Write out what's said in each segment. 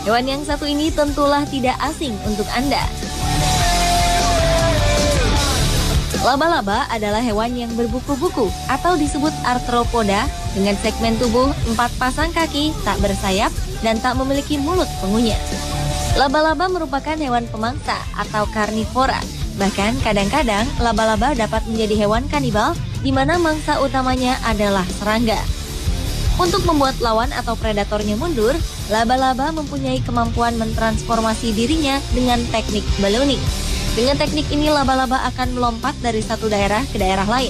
Hewan yang satu ini tentulah tidak asing untuk Anda. Laba-laba adalah hewan yang berbuku-buku atau disebut arthropoda dengan segmen tubuh 4 pasang kaki, tak bersayap, dan tak memiliki mulut pengunyah. Laba-laba merupakan hewan pemangsa atau karnivora. Bahkan kadang-kadang laba-laba dapat menjadi hewan kanibal di mana mangsa utamanya adalah serangga. Untuk membuat lawan atau predatornya mundur, laba-laba mempunyai kemampuan mentransformasi dirinya dengan teknik ballooning. Dengan teknik ini laba-laba akan melompat dari satu daerah ke daerah lain.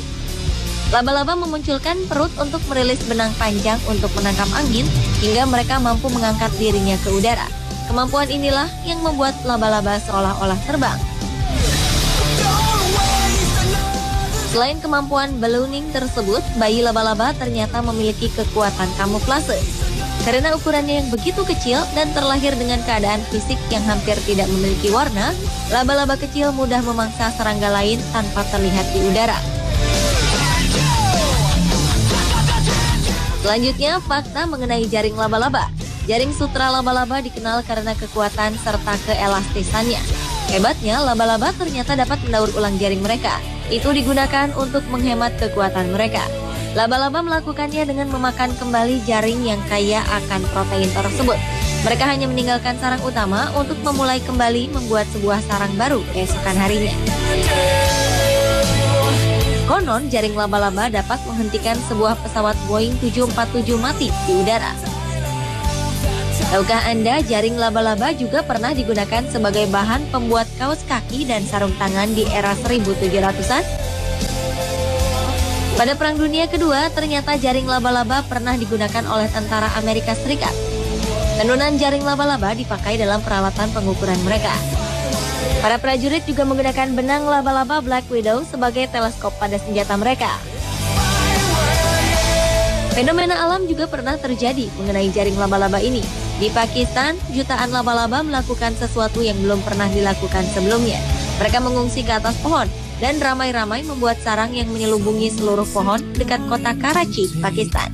Laba-laba memunculkan perut untuk merilis benang panjang untuk menangkap angin hingga mereka mampu mengangkat dirinya ke udara. Kemampuan inilah yang membuat laba-laba seolah-olah terbang. Selain kemampuan ballooning tersebut, bayi laba-laba ternyata memiliki kekuatan kamuflase. Karena ukurannya yang begitu kecil dan terlahir dengan keadaan fisik yang hampir tidak memiliki warna, laba-laba kecil mudah memangsa serangga lain tanpa terlihat di udara. Selanjutnya, fakta mengenai jaring laba-laba. Jaring sutra laba-laba dikenal karena kekuatan serta keelastisannya. Hebatnya, laba-laba ternyata dapat mendaur ulang jaring mereka. Itu digunakan untuk menghemat kekuatan mereka. Laba-laba melakukannya dengan memakan kembali jaring yang kaya akan protein tersebut. Mereka hanya meninggalkan sarang utama untuk memulai kembali membuat sebuah sarang baru keesokan harinya. Konon, jaring laba-laba dapat menghentikan sebuah pesawat Boeing 747 mati di udara. Tahukah Anda, jaring laba-laba juga pernah digunakan sebagai bahan pembuat kaos kaki dan sarung tangan di era 1700-an? Pada Perang Dunia Kedua, ternyata jaring laba-laba pernah digunakan oleh tentara Amerika Serikat. Tenunan jaring laba-laba dipakai dalam peralatan pengukuran mereka. Para prajurit juga menggunakan benang laba-laba Black Widow sebagai teleskop pada senjata mereka. Fenomena alam juga pernah terjadi mengenai jaring laba-laba ini. Di Pakistan, jutaan laba-laba melakukan sesuatu yang belum pernah dilakukan sebelumnya. Mereka mengungsi ke atas pohon dan ramai-ramai membuat sarang yang menyelubungi seluruh pohon dekat kota Karachi, Pakistan.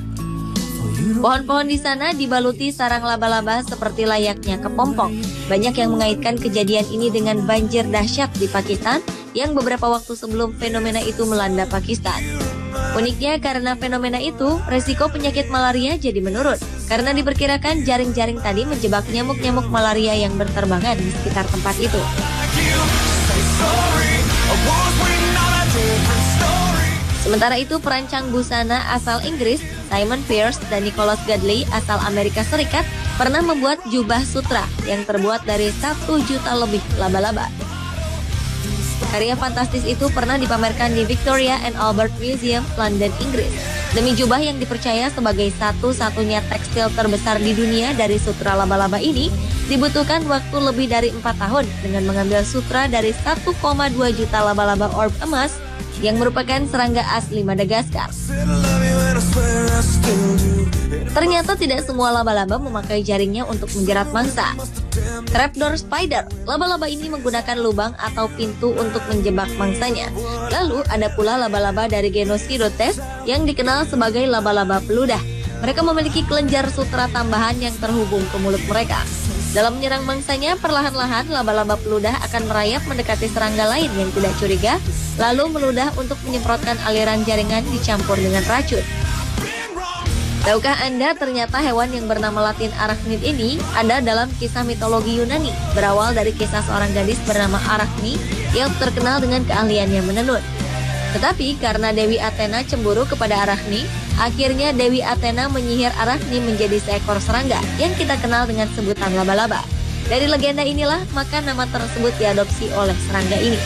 Pohon-pohon di sana dibaluti sarang laba-laba seperti layaknya kepompong. Banyak yang mengaitkan kejadian ini dengan banjir dahsyat di Pakistan yang beberapa waktu sebelum fenomena itu melanda Pakistan. Uniknya karena fenomena itu, resiko penyakit malaria jadi menurun. Karena diperkirakan jaring-jaring tadi menjebak nyamuk-nyamuk malaria yang berterbangan di sekitar tempat itu. Sementara itu, perancang busana asal Inggris, Simon Pearce dan Nicholas Gadley asal Amerika Serikat pernah membuat jubah sutra yang terbuat dari 1 juta lebih laba-laba. Karya fantastis itu pernah dipamerkan di Victoria and Albert Museum, London, Inggris. Demi jubah yang dipercaya sebagai satu-satunya tekstil terbesar di dunia dari sutra laba-laba ini, dibutuhkan waktu lebih dari 4 tahun dengan mengambil sutra dari 1,2 juta laba-laba orb emas yang merupakan serangga asli Madagaskar. Ternyata tidak semua laba-laba memakai jaringnya untuk menjerat mangsa. Trapdoor spider, laba-laba ini menggunakan lubang atau pintu untuk menjebak mangsanya. Lalu ada pula laba-laba dari genus Chirotes yang dikenal sebagai laba-laba peludah. Mereka memiliki kelenjar sutra tambahan yang terhubung ke mulut mereka. Dalam menyerang mangsanya, perlahan-lahan laba-laba peludah akan merayap mendekati serangga lain yang tidak curiga, lalu meludah untuk menyemprotkan aliran jaringan dicampur dengan racun. Tahukah Anda ternyata hewan yang bernama Latin Arachnid ini ada dalam kisah mitologi Yunani, berawal dari kisah seorang gadis bernama Arachne yang terkenal dengan keahliannya menenun. Tetapi karena Dewi Athena cemburu kepada Arachne, akhirnya Dewi Athena menyihir Arachne menjadi seekor serangga yang kita kenal dengan sebutan laba-laba. Dari legenda inilah maka nama tersebut diadopsi oleh serangga ini.